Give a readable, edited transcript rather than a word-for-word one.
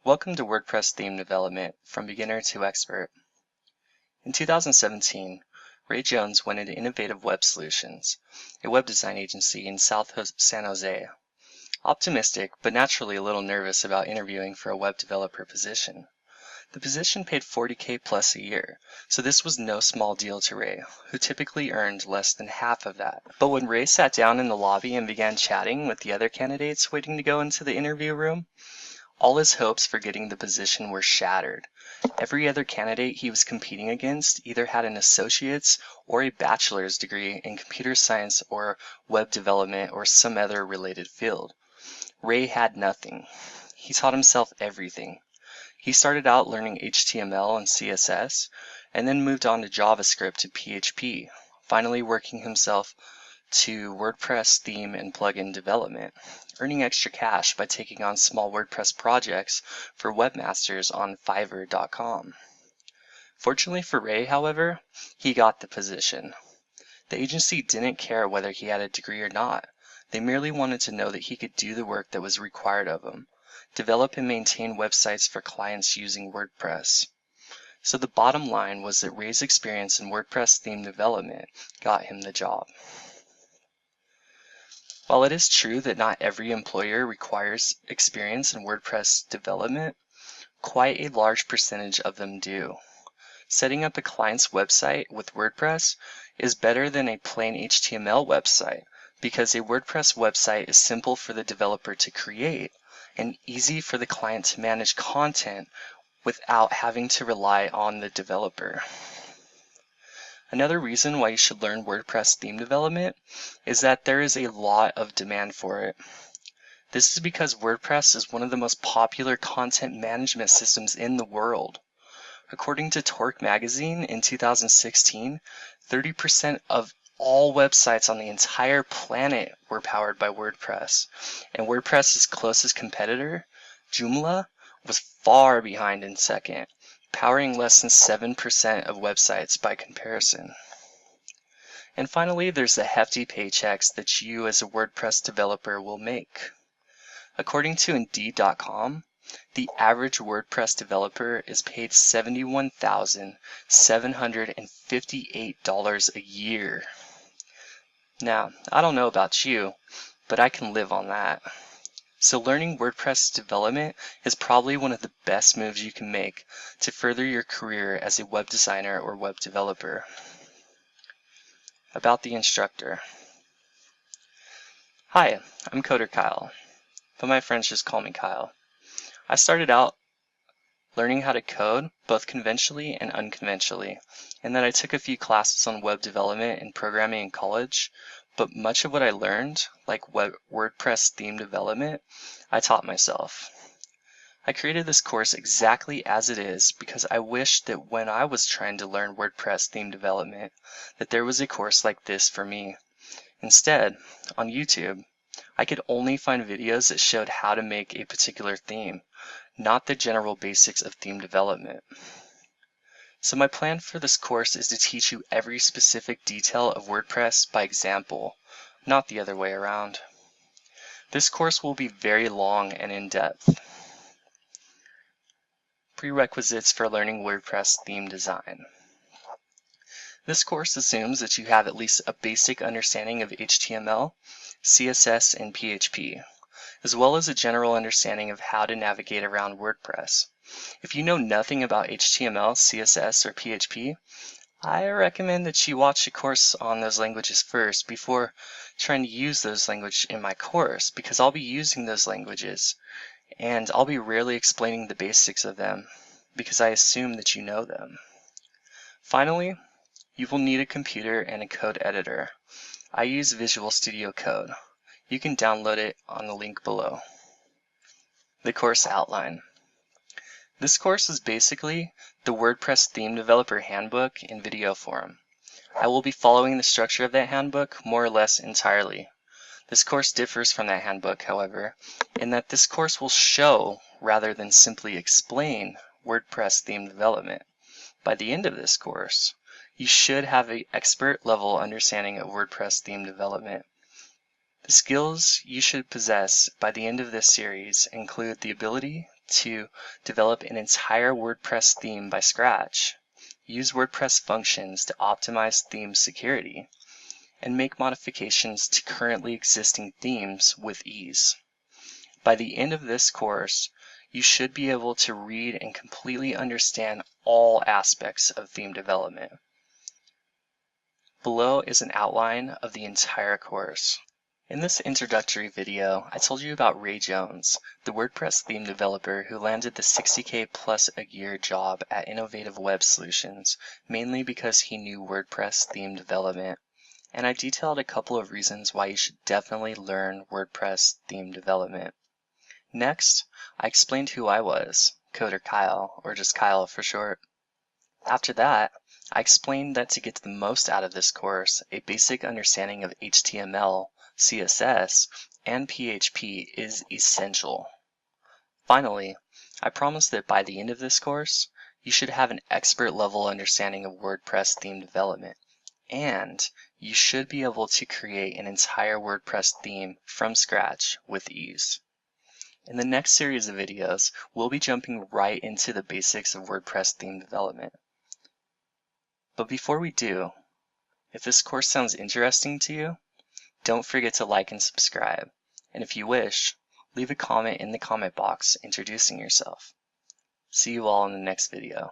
Welcome to WordPress theme development from beginner to expert. In 2017, Ray Jones went into Innovative Web Solutions, a web design agency in South San Jose. Optimistic, but naturally a little nervous about interviewing for a web developer position. The position paid $40K plus a year, so this was no small deal to Ray, who typically earned less than half of that. But when Ray sat down in the lobby and began chatting with the other candidates waiting to go into the interview room, all his hopes for getting the position were shattered. Every other candidate he was competing against either had an associate's or a bachelor's degree in computer science or web development or some other related field. Ray had nothing. He taught himself everything. He started out learning HTML and CSS, and then moved on to JavaScript and PHP, finally working himself to WordPress theme and plugin development, earning extra cash by taking on small WordPress projects for webmasters on Fiverr.com. Fortunately for Ray, however, he got the position. The agency didn't care whether he had a degree or not. They merely wanted to know that he could do the work that was required of him, develop and maintain websites for clients using WordPress. So the bottom line was that Ray's experience in WordPress theme development got him the job. While it is true that not every employer requires experience in WordPress development, quite a large percentage of them do. Setting up a client's website with WordPress is better than a plain HTML website because a WordPress website is simple for the developer to create and easy for the client to manage content without having to rely on the developer. Another reason why you should learn WordPress theme development is that there is a lot of demand for it. This is because WordPress is one of the most popular content management systems in the world. According to Torque magazine in 2016, 30% of all websites on the entire planet were powered by WordPress, and WordPress's closest competitor, Joomla, was far behind in second, powering less than 7% of websites by comparison. And finally, there's the hefty paychecks that you as a WordPress developer will make. According to Indeed.com, the average WordPress developer is paid $71,758 a year. Now, I don't know about you, but I can live on that. So learning WordPress development is probably one of the best moves you can make to further your career as a web designer or web developer. About the instructor. Hi, I'm Coder Kyle, but my friends just call me Kyle. I started out learning how to code both conventionally and unconventionally, and then I took a few classes on web development and programming in college, but much of what I learned, like WordPress theme development, I taught myself. I created this course exactly as it is because I wished that when I was trying to learn WordPress theme development, that there was a course like this for me. Instead, on YouTube, I could only find videos that showed how to make a particular theme, not the general basics of theme development. So my plan for this course is to teach you every specific detail of WordPress by example, not the other way around. This course will be very long and in-depth. Prerequisites for learning WordPress theme design. This course assumes that you have at least a basic understanding of HTML, CSS, and PHP, as well as a general understanding of how to navigate around WordPress. If you know nothing about HTML, CSS, or PHP, I recommend that you watch a course on those languages first before trying to use those languages in my course, because I'll be using those languages, and I'll be rarely explaining the basics of them, because I assume that you know them. Finally, you will need a computer and a code editor. I use Visual Studio Code. You can download it on the link below. The course outline. This course is basically the WordPress theme developer handbook in video form. I will be following the structure of that handbook more or less entirely. This course differs from that handbook, however, in that this course will show rather than simply explain WordPress theme development. By the end of this course, you should have an expert level understanding of WordPress theme development. The skills you should possess by the end of this series include the ability to develop an entire WordPress theme by scratch, use WordPress functions to optimize theme security, and make modifications to currently existing themes with ease. By the end of this course, you should be able to read and completely understand all aspects of theme development. Below is an outline of the entire course. In this introductory video, I told you about Ray Jones, the WordPress theme developer who landed the $60K plus a year job at Innovative Web Solutions, mainly because he knew WordPress theme development. And I detailed a couple of reasons why you should definitely learn WordPress theme development. Next, I explained who I was, Coder Kyle, or just Kyle for short. After that, I explained that to get the most out of this course, a basic understanding of HTML, CSS, and PHP is essential. Finally, I promised that by the end of this course, you should have an expert-level understanding of WordPress theme development, and you should be able to create an entire WordPress theme from scratch with ease. In the next series of videos, we'll be jumping right into the basics of WordPress theme development. But before we do, if this course sounds interesting to you, don't forget to like and subscribe. And if you wish, leave a comment in the comment box introducing yourself. See you all in the next video.